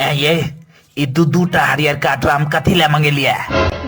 ये दू हरियर का ड्राम कथी ले मंगेलिया?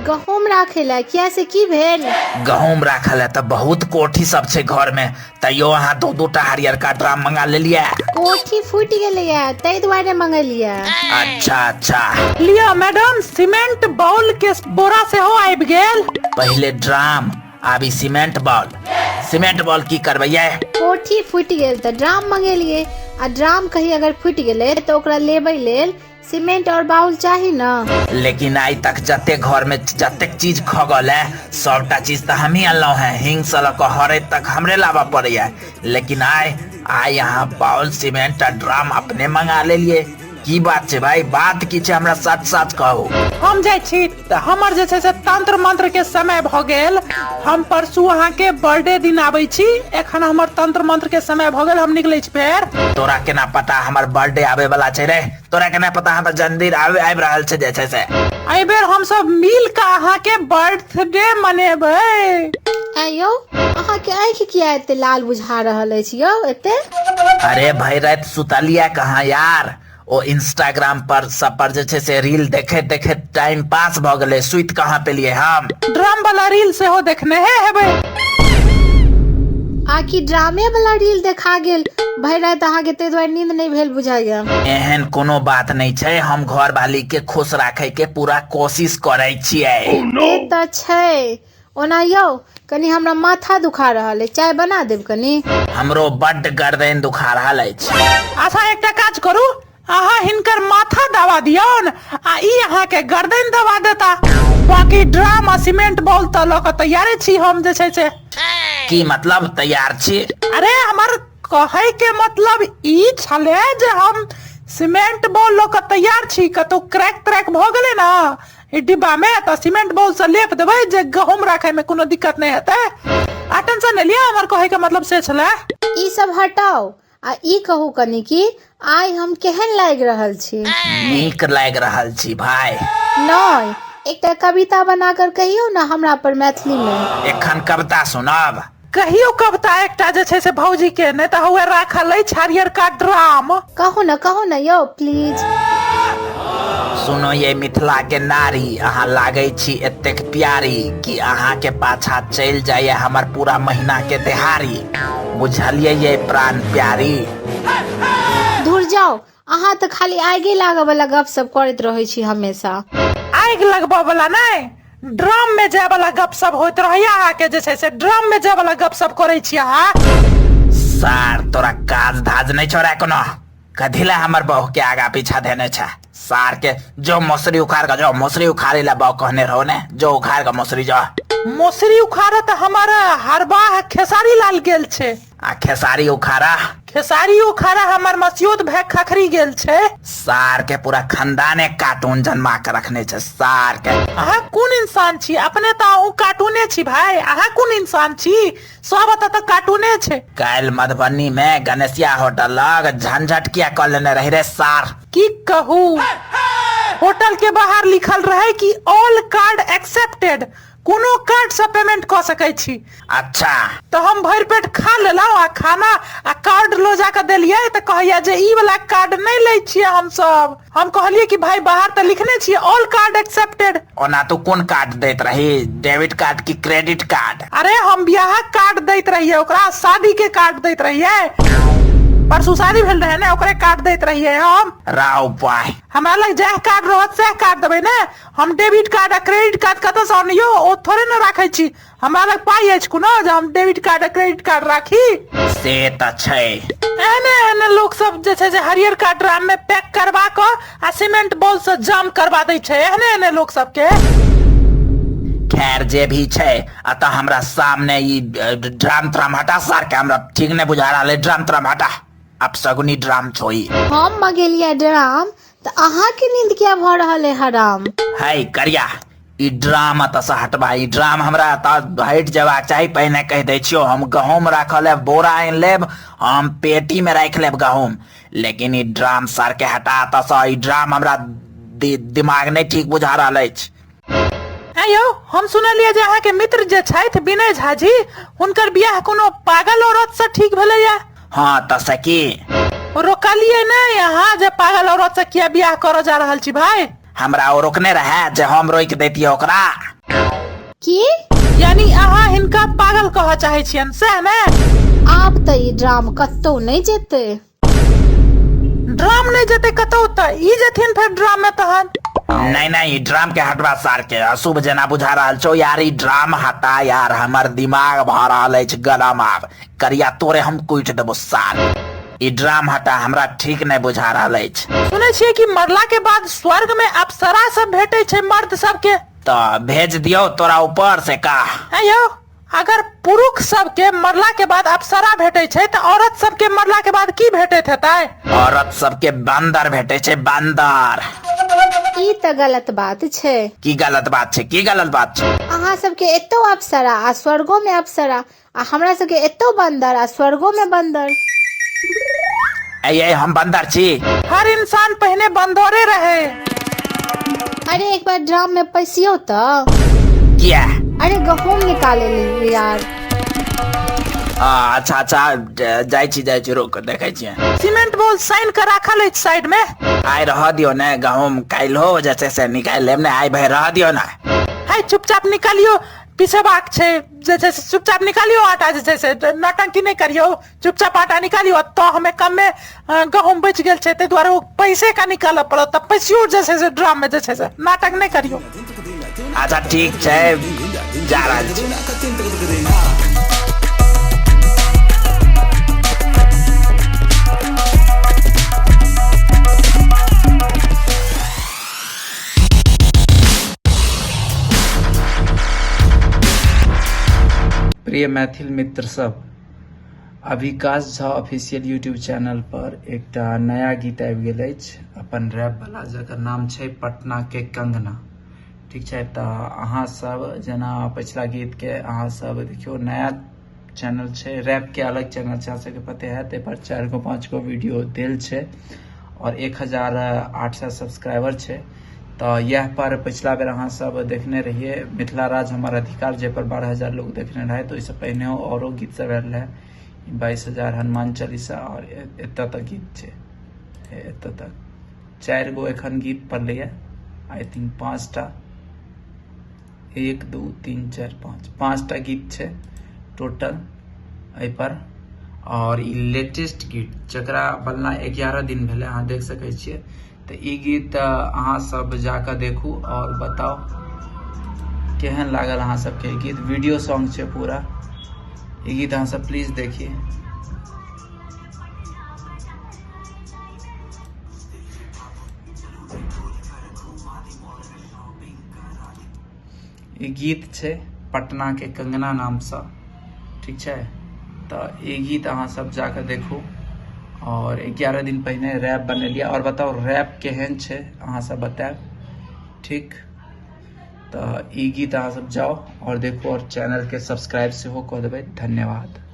गहूम राखेला किया से की भेल? गहूम राखल है तो बहुत कोठी सब छे घर में, तैयो अहाँ दू हरियर का ड्राम मंगा लेलिया। कोठी फूट गेलैया तै दुआरे मंगलिया। अच्छा लिया मैडम, सीमेंट बाउल के बोरा से हो आबि गेल। पहले ड्राम अभी सीमेंट बॉल की करबैया? कोठी फूट गेल त ड्राम मंगेलिए, आ ड्राम कहीं अगर फूट गेले तो ओकरा लेबै लेल सीमेंट और बाउल चाहिए ना। लेकिन आई तक जते घर में जतेक चीज खगल है सबटा चीज तो हम ही अनलौ है, हिंग से लक हरे तक हमरे लावा पड़े है। लेकिन आई यहाँ बाउल सीमेंट और ड्राम अपने मंगा ले लिए। की बात है भाई, बात की छे, हमरा सच कहू। हम जाय छी त हमर जे छै से तंत्र मंत्र के समय भ गेल। हम परसू अहाँ के बर्थडे दिन आबै छी, एखन हमर तंत्र मंत्र के समय भ गेल, हम निकलै छी फेर। तोरा केना पता हमर बर्थडे आवे वाला छै रे? तोरा केना पता हमर जन्मदिन आबि रहल छै? जैसे से एहि बेर हम सब मिल के अहाँ के बर्थडे मनेबै। आयो अहाँ के आँखि किया एते लाल बुझा रहल अछि यौ एते? अरे भाई रात सुतलिया कहाँ यार, ओ इंस्टाग्राम पर सब पर जे से रील देखे टाइम पास भ गेले, सुइत कहाँ पे लिए हम। ड्राम वाला रील से हो देखने हेबै। आकि ड्रामे वाला रील देखा गेल भरि रात अहाँ के तै दुआरे नींद नहीं भेल बुझाइया। एहन कोनो बात नहीं छै, हम घर वाली के खुश राखे के पूरा कोशिश करे छियै। त छै ओना यौ कनी हमरा माथा दुखा रहल है, चाय बना देब कनी? हमरो बड्ड गर्दन दुखा रहल अछि। अच्छा एकटा काज करू, अहाँ हिनकर माथा दबा दियौन आ ई अहाँ के गर्दन दबा देता। बाकी ड्राम आ सीमेंट बॉल त ल के तैयारे छी हम जे छै से। की मतलब तैयार छी? अरे हमर कहे के मतलब ई छले जे हम सीमेंट बॉल ल के तैयार छी। कतो क्रैक भ गेले ना ई डिब्बा में त सीमेंट बॉल से लेप देबै जे गहूम राखे में कोनो दिक्कत नहीं हेतै। आ टेंशन नहीं लिया, हमर कहे के मतलब से छले। ई सब हटाओ आ ई कहू कनी कि आइ हम केहन लागि रहल छी? नीक लागि रहल छी भाई। नहीं एकटा कविता बना कर कहियो ना हमरा पर मैथिली में। एखन कविता सुनब? कहियो कविता एकटा जे छै से भौजी के, नहीं त हुए राखल अछि हरियर का ड्राम। कहू ना यौ प्लीज। सुनो ये मिथिला के नारी, अहाँ लागे छी एतेक प्यारी कि अहाँ के पाछा चल जाए हमर पूरा महीना के दिहाड़ी। बुझलिए ये प्राण प्यारी? दूर जाओ, अहाँ तो खाली आगे लागे वाला गप सब करैत रहे छी हमेशा। आग लगबा वाला नहीं, ड्राम में जाए वाला गप सब होइत रहैया। अहाँ के जे छै से ड्राम में जाए वाला गप सब करे छी अहाँ। सार तोरा काज धाज नहीं छोड़ा कोनो? कथिला हमर बहू के आगा पीछा देने छै? सार के जो मौसरी उखाड़ का, जो मौसरी उखाड़े ला बहू कहने रहो ने, जो उखाड़ का मौसरी जो। मौसरी उखाड़ा त हमारा हरबाह खेसारी लाल गेल छे। आ खेसारी उखाड़ा? खेसारी उखाड़ा हमर मसियोत भाई खखरी गेल छे। सार के पूरा खानदाने कार्टून जन्मा के रखने छे सार के। अहाँ कौन इंसान छी? अपने त अहू कार्टूने छी भाई। अहाँ कौन इंसान छी? सब त कार्टूने छे। काल मधुबनी में गणेशिया होटल लग झंझट किया कर लेने रही रे सार। की कहू, होटल के बाहर लिखल रहे कि ऑल कार्ड एक्सेप्टेड, कोनो कार्ड से पेमेंट कर सकै छी। अच्छा तो हम भर पेट खा लेलौ आ खाना आ कार्ड लो जाके देलिए त कहैया जे ई वाला कार्ड नहीं ले छिए हम सब। हम कहलिए कि भाई बाहर त लिखने छिए ऑल कार्ड एक्सेप्टेड। ओना तू कौन कार्ड देत रही, डेबिट कार्ड की क्रेडिट कार्ड? अरे हम बियाह कार्ड देत रहिए ओकरा, शादी के कार्ड देत रहिए। परसू शादी भेल रहे ने, ओकरे कार्ड देत रहिए हम। राव पाई हमरा लग जह कार्ड रहत से कार्ड देबै ने। हम डेबिट कार्ड आ क्रेडिट कार्ड कतऽ से आनियो, ओ थोड़े न राखै छी। हमरा लग पाई अछि कोनो जे हम डेबिट कार्ड आ क्रेडिट कार्ड राखी? से त छै। एने लोग सब जे छै से हरियर का ड्राम में पैक करवा के आ सीमेंट बॉल से जाम करवा दै छै। एने लोग सब के। खैर जे भी छै, अतः हमरा सामने ई ड्राम हटा सार के, हमरा ठीक नहीं बुझा रहा है। ड्राम हटा, अब सगुनी ड्राम छोई। हम मंगेलिया ड्राम त अहाँ के नींद क्या भ रहल है हराम? है करिया ई ड्राम अत से हटबा। ई ड्राम हमरा हट जेबाक चाही। पहले कह दे छियो, हम गहूम रखल है, बोरा आन लेब, हम पेटी में रख लेब गहूम। लेकिन ई ड्राम सर के हटा त से। ई ड्राम हमरा दिमाग नहीं ठीक बुझा रहा अछि। यौ हम सुनलिए जे अहाँ के मित्र जे छथि विनय झा जी, हुनकर बियाह कोनो पागल औरत से ठीक भेलैया। हाँ त सकी रोकलिए ने यहाँ जे पागल औरत से किया बियाह करो जा रहल छी भाई। हमरा ओ रोकने रहे जे हम रोक देतिए ओकरा। की यानी अहाँ हिनका पागल कह चाहे छियन सह ने? आब त ई ड्राम कतौ नहीं जेते। ड्राम नहीं जेते कतौ त ई जेथिन फिर ड्राम में तहन। नहीं नहीं ड्राम के हटवा सार के अशुभ जना बुझा रहल छो यार। ई ड्राम हटा यार, हमर दिमाग भर रहल अछि गरम। आब करिया तोरे हम कुट देबो साल। ई ड्राम हटा, हमरा ठीक नहीं बुझा रहल अछि। सुने छिए कि मरला के बाद स्वर्ग में अप्सरा सब भेटे छे मर्द सबके। तो भेज दियो तोरा ऊपर से का। अयो अगर पुरुष सबके मरला के बाद अप्सरा भेटे छे त औरत सबके मरला के बाद की भेटैत हेतै? औरत सबके बंदर भेटे छे, बंदर। ई त गलत बात छे। की गलत बात छे? की गलत बात छे? अहाँ सबके एतो अप्सरा आ स्वर्गो में अप्सरा, आ हमरा सबके एतो बंदर आ स्वर्गो में बंदर। ये हम बंदर छी? हर इंसान पहले बंदरे रहे। अरे एक बार ड्राम में पैसियो त। क्या? अरे गहूम निकाले ली यार। अच्छा जाय छी रुक देखे छिए। सीमेंट बॉल साइन कर राखल है साइड में। आइ रह दियो ने, गहूम काल्हो जैसे से निकाल लेब ने। आइ भाई रह दियो ना। हाय चुपचाप निकालियो, पीछे बाग छे जैसे चुपचाप निकालियो आटा, जैसे नौटंकी नहीं करियो। चुपचाप आटा निकालियो तो हमें कम में गहूम बच गेल छे, ते द्वारा पैसे का निकाल पड़ो। तब पैसियो जैसे से ड्राम में जैसे से नाटक नहीं करियो। अच्छा ठीक छे, जा रहल छी। प्रिय मैथिल मित्र सब, अविकास झा ऑफिशियल यूट्यूब चैनल पर एक नया गीत आबि गेल अछि अपन रैप वाला, जकर नाम छै पटना के कंगना। ठीक छै, तो अहाँ सब जना पिछला गीत के अहाँ सब देखियो, नया चैनल छै, रैप के अलग चैनल छै, अहाँ सबके पते है। ते पर 4-5 गो वीडियो देल छै और 1800 सब्सक्राइबर छै। तो यह पर पिछला बेर अहाँ सब देखने रहिए मिथिला राज हमार अधिकार, जे पर 12,000 लोग देखने रहे। तो इससे पहले औरो गीत सब आयल है, 22,000 हनुमान चालीसा और एतऽ तक गीत छै। एतऽ तक 4 गो एखन गीत पड़ले, आई थिंक 5टा, 1 2 3 4 5 टा गीत छै टोटल एहि पर। और ई लेटेस्ट गीत जकरा बनला 11 दिन भेले, अहाँ देख सकै छियै। तो ई गीत अहाँ सब जाकर देखू और बताओ केहन लागल अहाँ सबके गीत। वीडियो सॉन्ग छै पूरा, ई गीत अहाँ सब प्लीज देखिए। ई गीत छै पटना के कंगना नाम से। ठीक छै, तो ई गीत अहाँ सब जाकर देखू। और 11 दिन पहले रैप बनेलिए, और बताओ रैप केहन छै अहाँ सब बताएब। ठीक, तो ई गीत अहाँ सब जाओ और देखो और चैनल के सब्सक्राइब सेहो कऽ देबै। धन्यवाद।